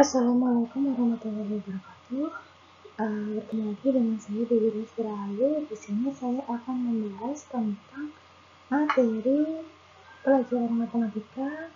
Assalamualaikum warahmatullahi wabarakatuh. Bertemu lagi dengan saya Dewi Rizky Rahayu. Di sini saya akan membahas tentang materi pelajaran matematika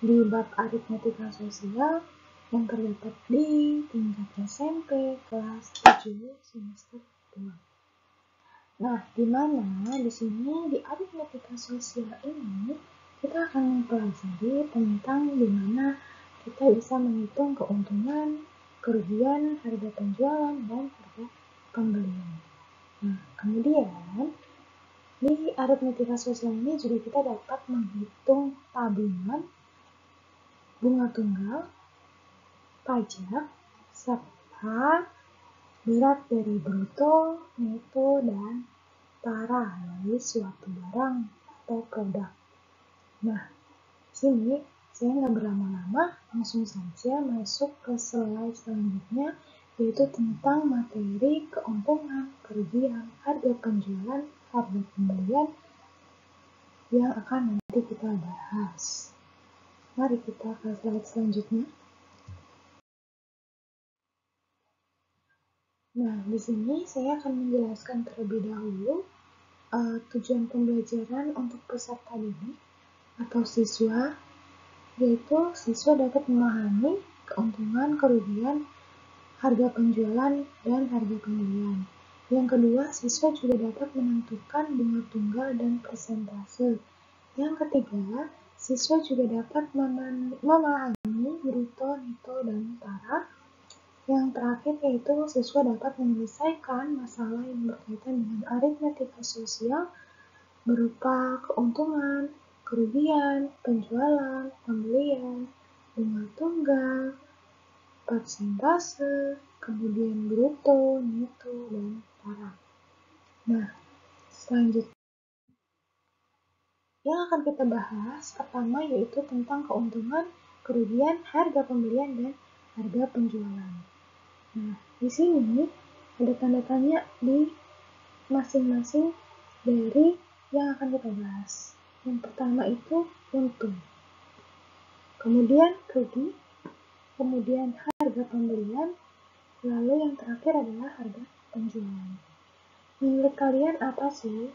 di bab aritmetika sosial yang terdapat di tingkat SMP kelas 7 semester 2. Nah, di mana di sini di aritmetika sosial ini kita akan mempelajari tentang di mana kita bisa menghitung keuntungan, kerugian, harga penjualan, dan harga pembelian. Nah, kemudian di aritmetika sosial ini juga kita dapat menghitung tabungan, bunga tunggal, pajak, serta berat dari bruto, neto, dan tara dari suatu barang atau produk. Nah, sini saya nggak berlama-lama, langsung saja masuk ke slide selanjutnya, yaitu tentang materi keuntungan, kerugian, harga penjualan, harga pembelian yang akan nanti kita bahas. Mari kita ke slide selanjutnya. Nah, di sini saya akan menjelaskan terlebih dahulu tujuan pembelajaran untuk peserta didik atau siswa, yaitu siswa dapat memahami keuntungan, kerugian, harga penjualan, dan harga pembelian. Yang kedua, siswa juga dapat menentukan bunga tunggal dan persentase. Yang ketiga, siswa juga dapat memahami bruto, neto, dan tara. Yang terakhir yaitu siswa dapat menyelesaikan masalah yang berkaitan dengan aritmetika sosial berupa keuntungan, kerugian, penjualan, pembelian, bunga tunggal, persentase, kemudian bruto, neto, dan tara. Nah, selanjutnya yang akan kita bahas pertama yaitu tentang keuntungan, kerugian, harga pembelian, dan harga penjualan. Nah, di sini ada tanda tanya di masing-masing dari yang akan kita bahas. Yang pertama itu untung, kemudian rugi, kemudian harga pembelian, lalu yang terakhir adalah harga penjualan. Menurut kalian apa sih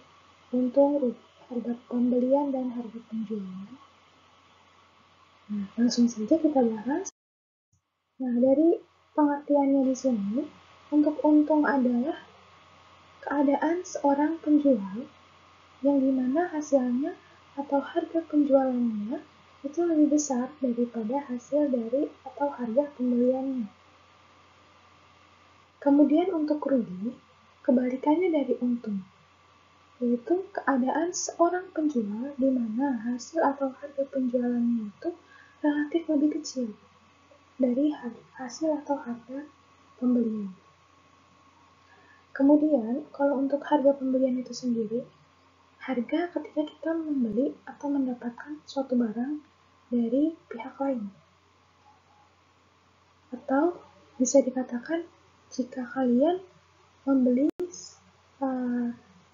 untung, rugi, harga pembelian, dan harga penjualan? Nah, langsung saja kita bahas. Nah, dari pengertiannya di sini, untuk untung adalah keadaan seorang penjual yang dimana hasilnya atau harga penjualannya itu lebih besar daripada hasil dari atau harga pembeliannya. Kemudian untuk rugi, kebalikannya dari untung, yaitu keadaan seorang penjual di mana hasil atau harga penjualannya itu relatif lebih kecil dari hasil atau harga pembelian. Kemudian, kalau untuk harga pembelian itu sendiri, harga ketika kita membeli atau mendapatkan suatu barang dari pihak lain. Atau bisa dikatakan jika kalian membeli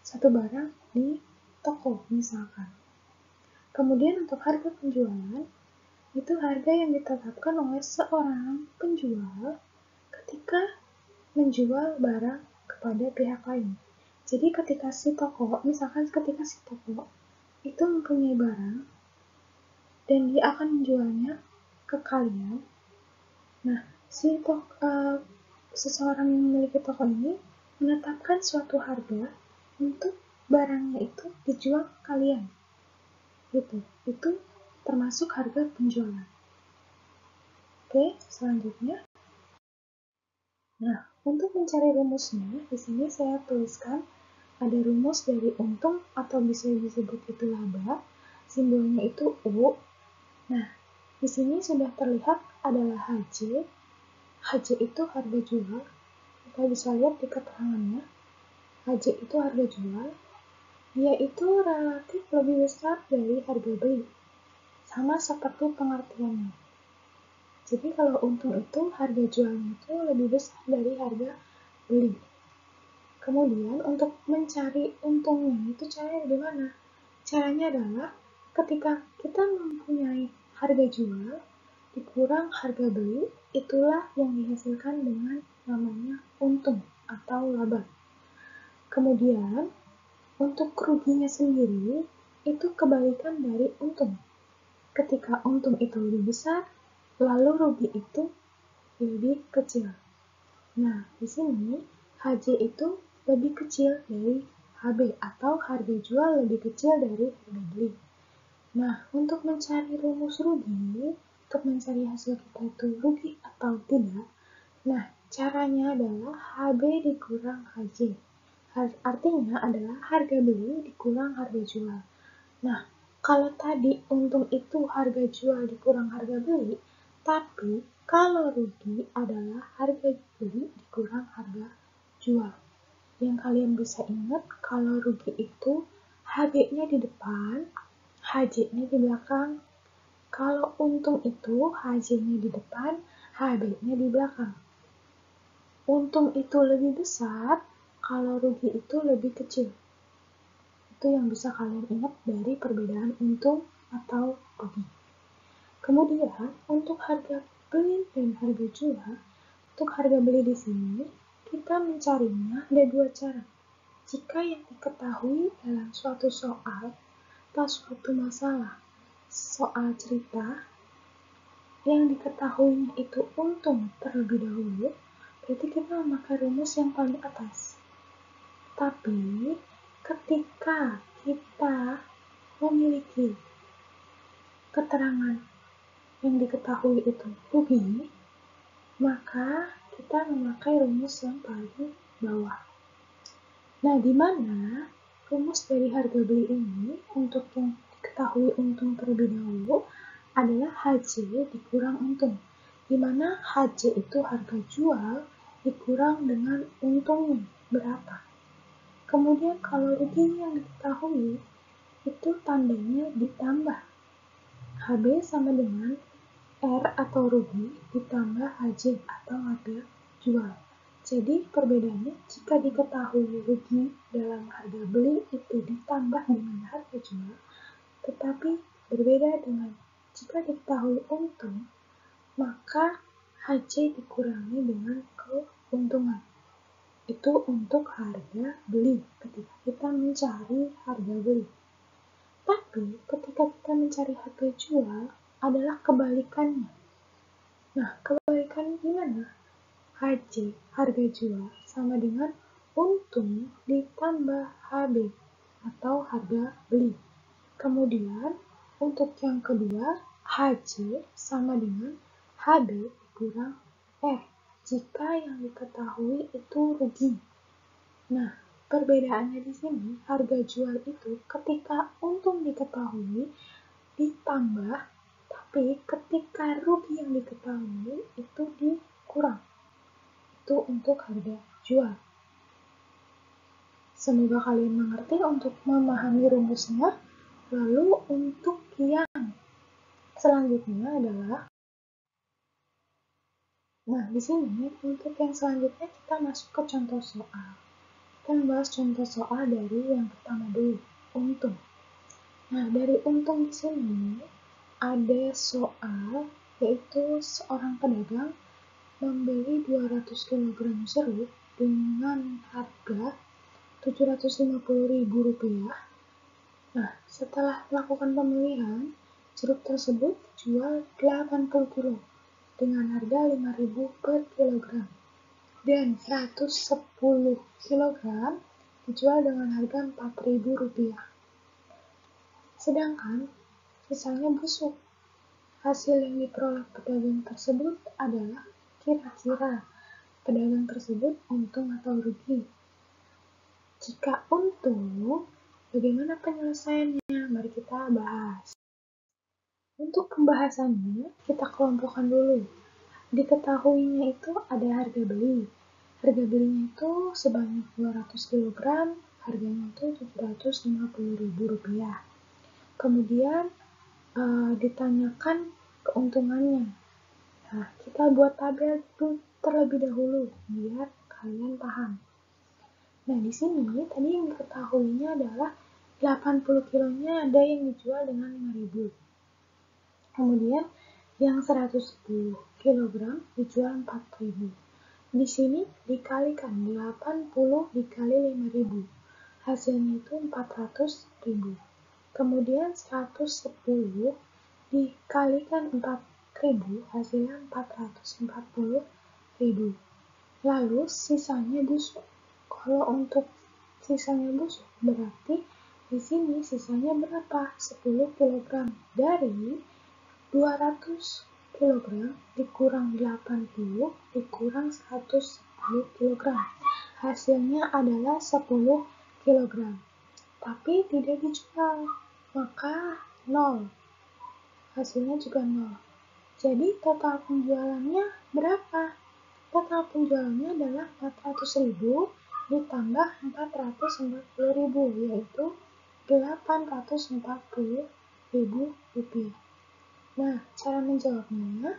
satu barang di toko misalkan. Kemudian untuk harga penjualan, itu harga yang ditetapkan oleh seorang penjual ketika menjual barang kepada pihak lain. Jadi ketika si toko itu mempunyai barang dan dia akan menjualnya ke kalian. Nah, seseorang yang memiliki toko ini menetapkan suatu harga untuk barangnya itu dijual ke kalian. Itu termasuk harga penjualan. Oke, selanjutnya. Nah, untuk mencari rumusnya, di sini saya tuliskan ada rumus dari untung atau bisa disebut itu laba. Simbolnya itu U. Nah, di sini sudah terlihat adalah HJ. HJ itu harga jual. Kita bisa lihat di keterangannya. HJ itu harga jual. Dia itu relatif lebih besar dari harga beli. Sama seperti pengertiannya. Jadi kalau untung itu harga jualnya itu lebih besar dari harga beli. Kemudian untuk mencari untungnya itu caranya bagaimana? Caranya adalah ketika kita mempunyai harga jual dikurang harga beli, itulah yang dihasilkan dengan namanya untung atau laba. Kemudian, untuk kerugiannya sendiri, itu kebalikan dari untung. Ketika untung itu lebih besar, lalu rugi itu lebih kecil. Nah, di sini HJ itu lebih kecil dari HB atau harga jual lebih kecil dari harga beli. Nah, untuk mencari rumus rugi, untuk mencari hasil kita itu rugi atau tidak, nah, caranya adalah HB dikurang HJ. Artinya adalah harga beli dikurang harga jual. Nah, kalau tadi untung itu harga jual dikurang harga beli, tapi kalau rugi adalah harga beli dikurang harga jual. Yang kalian bisa ingat, kalau rugi itu HB-nya di depan, HJ-nya di belakang. Kalau untung itu HJ-nya di depan, HB-nya di belakang. Untung itu lebih besar, kalau rugi itu lebih kecil. Itu yang bisa kalian ingat dari perbedaan untung atau rugi. Kemudian, untuk harga beli dan harga jual, untuk harga beli di sini, kita mencarinya ada dua cara. Jika yang diketahui dalam suatu soal atau suatu masalah, soal cerita, yang diketahuinya itu untung terlebih dahulu, berarti kita memakai rumus yang paling atas. Tapi, ketika kita memiliki keterangan yang diketahui itu rugi, maka kita memakai rumus yang paling bawah. Nah, di mana rumus dari harga beli ini untuk yang diketahui untung terlebih dahulu adalah HJ dikurang untung, di mana HJ itu harga jual dikurang dengan untungnya berapa. Kemudian kalau rugi yang diketahui itu tandanya ditambah. HB sama dengan R atau rugi ditambah HJ atau harga jual. Jadi perbedaannya jika diketahui rugi dalam harga beli itu ditambah dengan harga jual, tetapi berbeda dengan jika diketahui untung, maka HJ dikurangi dengan keuntungan. Itu untuk harga beli ketika kita mencari harga beli. Tapi ketika kita mencari harga jual adalah kebalikannya. Nah, kebalikannya gimana? HJ, harga jual, sama dengan untung ditambah HB atau harga beli. Kemudian, untuk yang kedua, HJ sama dengan HB dikurang R jika yang diketahui itu rugi. Nah, perbedaannya di sini, harga jual itu ketika untung diketahui ditambah, tapi ketika rugi yang diketahui itu dikurang. Itu untuk harga jual. Semoga kalian mengerti untuk memahami rumusnya. Lalu untuk yang selanjutnya adalah, nah di sini untuk yang selanjutnya kita masuk ke contoh soal. Kita membahas contoh soal dari yang pertama dulu, untung. Nah, dari untung di sini ada soal yaitu seorang pedagang membeli 200 kg jeruk dengan harga Rp750.000. Nah, setelah melakukan pembelian, jeruk tersebut dijual 80 kg dengan harga Rp5.000 per kilogram. Dan 110 kg dijual dengan harga Rp4.000. Sedangkan sisanya busuk. Hasil yang diperoleh pedagang tersebut adalah kira-kira pedagang tersebut untung atau rugi. Jika untung, bagaimana penyelesaiannya? Mari kita bahas. Untuk pembahasannya, kita kelompokkan dulu. Diketahuinya itu ada harga beli. Harga belinya itu sebanyak 200 kg, harganya itu Rp750.000. Kemudian ditanyakan keuntungannya. Nah, kita buat tabel itu terlebih dahulu biar kalian paham. Nah, di sini tadi yang diketahuinya adalah 80 kilonya ada yang dijual dengan 5.000. Kemudian Yang 110 kg dijual 4.000. Di sini dikalikan 80 dikali 5.000. Hasilnya itu 400.000. Kemudian 110 dikalikan 4.000, hasilnya 440.000. Lalu sisanya busuk. Kalau untuk sisanya busuk berarti di sini sisanya berapa? 10 kg. Dari 200 kg dikurang 80 dikurang 110 kg. Hasilnya adalah 10 kg. Tapi tidak dijual, maka 0. Hasilnya juga 0. Jadi total penjualannya berapa? Total penjualannya adalah 400.000 ditambah 440.000, yaitu 840.000 rupiah. Nah, cara menjawabnya,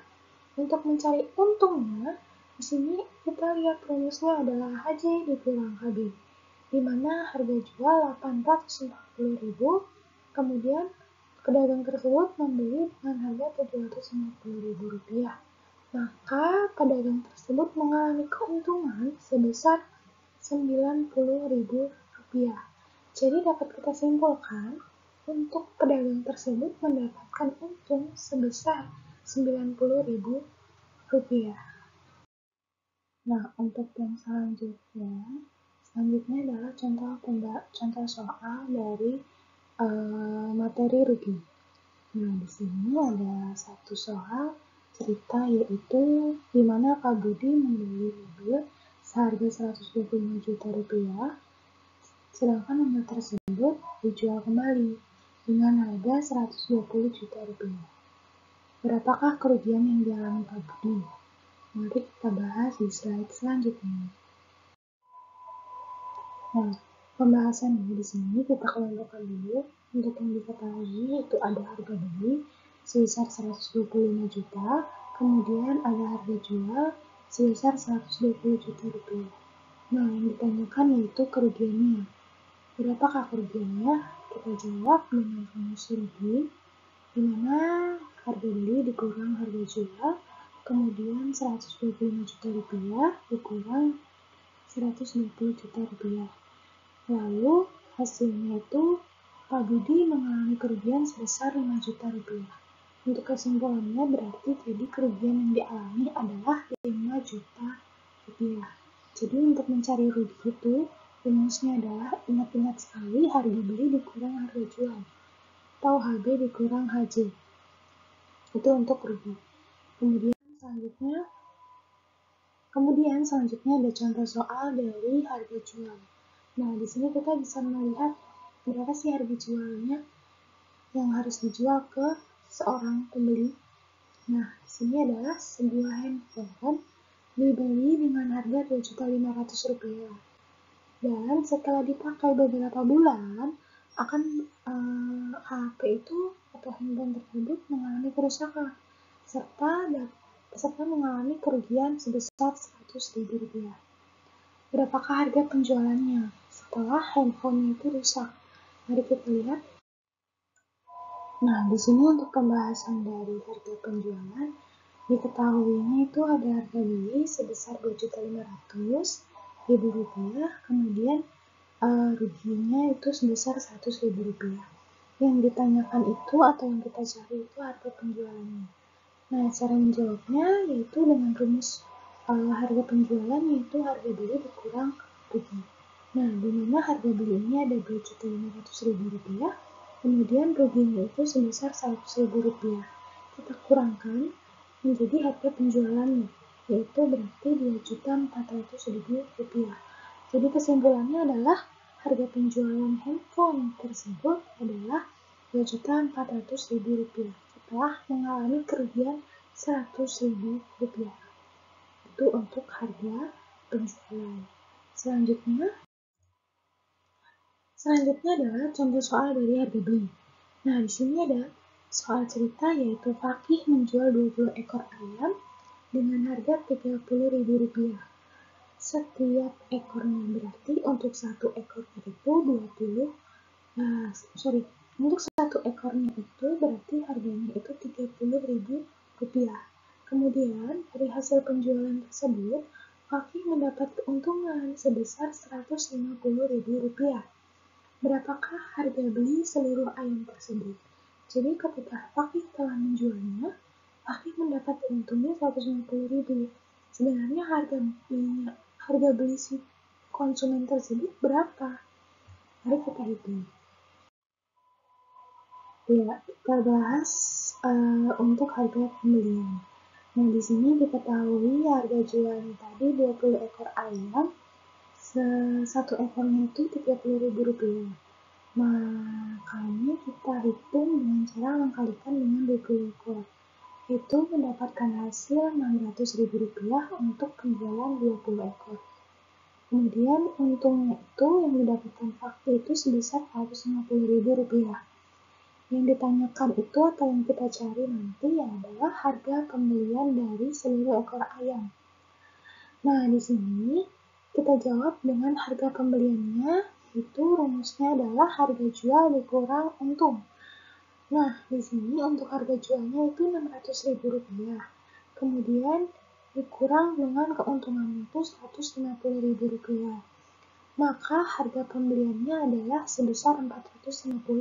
untuk mencari untungnya, di sini kita lihat rumusnya adalah HJ dikurang HB, di mana harga jual 840.000, kemudian pedagang tersebut membeli dengan harga 750.000 rupiah. Maka pedagang tersebut mengalami keuntungan sebesar 90.000 rupiah. Jadi dapat kita simpulkan, untuk pedagang tersebut mendapatkan untung sebesar 90.000 rupiah. Nah, untuk yang selanjutnya adalah contoh soal dari materi rugi. Nah, di sini ada satu soal cerita, yaitu di mana Pak Budi membeli mobil seharga 125 juta rupiah, sedangkan mobil tersebut dijual kembali dengan harga 120 juta rupiah. Berapakah kerugian yang dialami Pak Budi? Mari kita bahas di slide selanjutnya. Nah, pembahasannya di sini kita kelompokkan dulu. Untuk yang diketahui itu ada harga beli sebesar 125 juta, kemudian ada harga jual sebesar 120 juta rupiah. Nah, yang ditanyakan yaitu kerugiannya. Berapakah kerugiannya? Kita jawab dengan rumus rugi, di mana harga beli dikurang harga jual, kemudian 125 juta rupiah dikurang 120 juta rupiah. Lalu hasilnya itu Pak Budi mengalami kerugian sebesar 5 juta rupiah. Untuk kesimpulannya berarti jadi kerugian yang dialami adalah 5 juta rupiah. Jadi untuk mencari rugi itu rumusnya adalah ingat-ingat sekali harga beli dikurang harga jual atau HB dikurang HJ. Itu untuk rugi. Kemudian selanjutnya ada contoh soal dari harga jual. Nah, di sini kita bisa melihat berapa sih harga jualnya yang harus dijual ke seorang pembeli. Nah, di sini adalah sebuah handphone dibeli dengan harga Rp2.500.000. Dan setelah dipakai beberapa bulan, akan HP itu atau handphone tersebut mengalami kerusakan serta mengalami kerugian sebesar Rp100.000. Berapakah harga penjualannya setelah handphone itu rusak? Mari kita lihat. Nah, di sini untuk pembahasan dari harga penjualan, diketahuinya itu ada harga beli sebesar Rp2.500.000, kemudian ruginya itu sebesar Rp100.000. Yang ditanyakan itu atau yang kita cari itu harga penjualannya. Nah, cara menjawabnya yaitu dengan rumus harga penjualan, yaitu harga beli dikurang rugi. Nah, di mana harga beli ini ada Rp2.500.000, kemudian ruginya itu sebesar Rp100.000. Kita kurangkan menjadi harga penjualannya, yaitu berarti Rp2.400.000. Jadi kesimpulannya adalah harga penjualan handphone tersebut adalah Rp2.400.000 setelah mengalami kerugian Rp100.000. Itu untuk harga penjualan. Selanjutnya adalah contoh soal dari harga beli. Nah, di sini ada soal cerita, yaitu Fakih menjual 20 ekor ayam dengan harga Rp30.000. Setiap ekornya berarti untuk satu ekornya itu untuk satu ekornya itu berarti harganya itu Rp30.000. rupiah. Kemudian, dari hasil penjualan tersebut, Fakih mendapat keuntungan sebesar Rp150.000. Berapakah harga beli seluruh ayam tersebut? Jadi ketika Fakih telah menjualnya, Fakih mendapat untungnya 150.000. Sebenarnya harga beli si konsumen tersebut berapa? Mari kita hitung. Ya, kita bahas untuk harga pembelian. Nah, di sini diketahui harga jualnya tadi 20 ekor ayam, satu ekornya itu Rp30.000. Makanya kita hitung dengan cara mengkalikan dengan 20 ekor. Itu mendapatkan hasil Rp600.000 untuk penjualan 20 ekor. Kemudian untungnya itu yang didapatkan Fakih itu sebesar Rp150.000. Yang ditanyakan itu atau yang kita cari nanti adalah harga pembelian dari seluruh ekor ayam. Nah, di sini kita jawab dengan harga pembeliannya, itu rumusnya adalah harga jual dikurang untung. Nah, di sini untuk harga jualnya itu Rp600.000. Kemudian dikurang dengan keuntungannya itu Rp150.000. Maka harga pembeliannya adalah sebesar Rp450.000.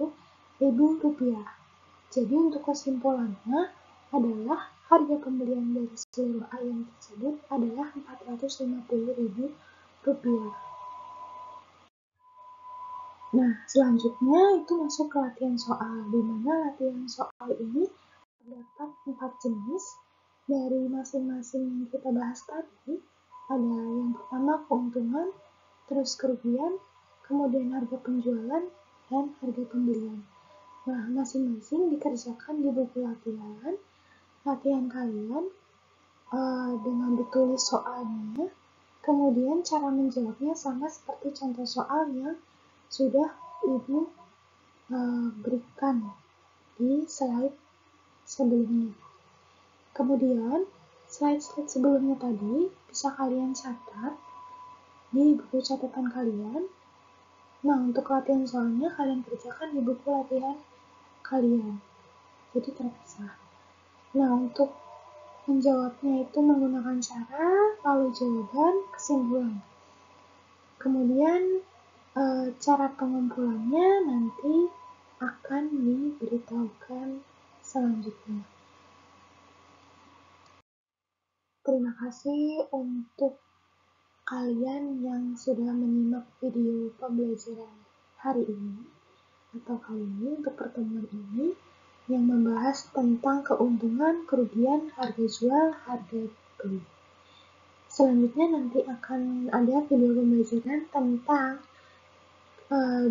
Jadi untuk kesimpulannya adalah harga pembelian dari seluruh ayam tersebut adalah Rp450.000. Nah, selanjutnya itu masuk ke latihan soal, di mana latihan soal ini terdapat 4 jenis dari masing-masing yang kita bahas tadi. Ada yang pertama keuntungan, terus kerugian, kemudian harga penjualan, dan harga pembelian. Nah, masing-masing dikerjakan di buku latihan. Latihan kalian dengan ditulis soalnya, kemudian cara menjawabnya sama seperti contoh soal yang sudah Ibu berikan di slide sebelumnya. Kemudian, slide-slide sebelumnya tadi bisa kalian catat di buku catatan kalian. Nah, untuk latihan soalnya kalian kerjakan di buku latihan kalian. Jadi terpisah. Nah, untuk menjawabnya itu menggunakan cara lalu jawaban, kesimpulan. Kemudian cara pengumpulannya nanti akan diberitahukan selanjutnya. Terima kasih untuk kalian yang sudah menyimak video pembelajaran hari ini atau kali ini untuk pertemuan ini yang membahas tentang keuntungan, kerugian, harga jual, harga beli. Selanjutnya nanti akan ada video pembelajaran tentang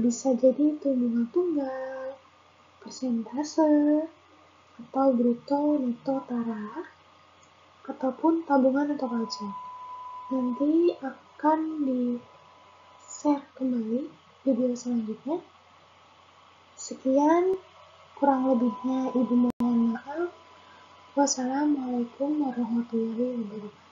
bisa jadi itu bunga tunggal, persentase, atau bruto, neto, taraf, ataupun tabungan atau pajak. Nanti akan di-share kembali video selanjutnya. Sekian, kurang lebihnya Ibu mohon maaf. Wassalamualaikum warahmatullahi wabarakatuh.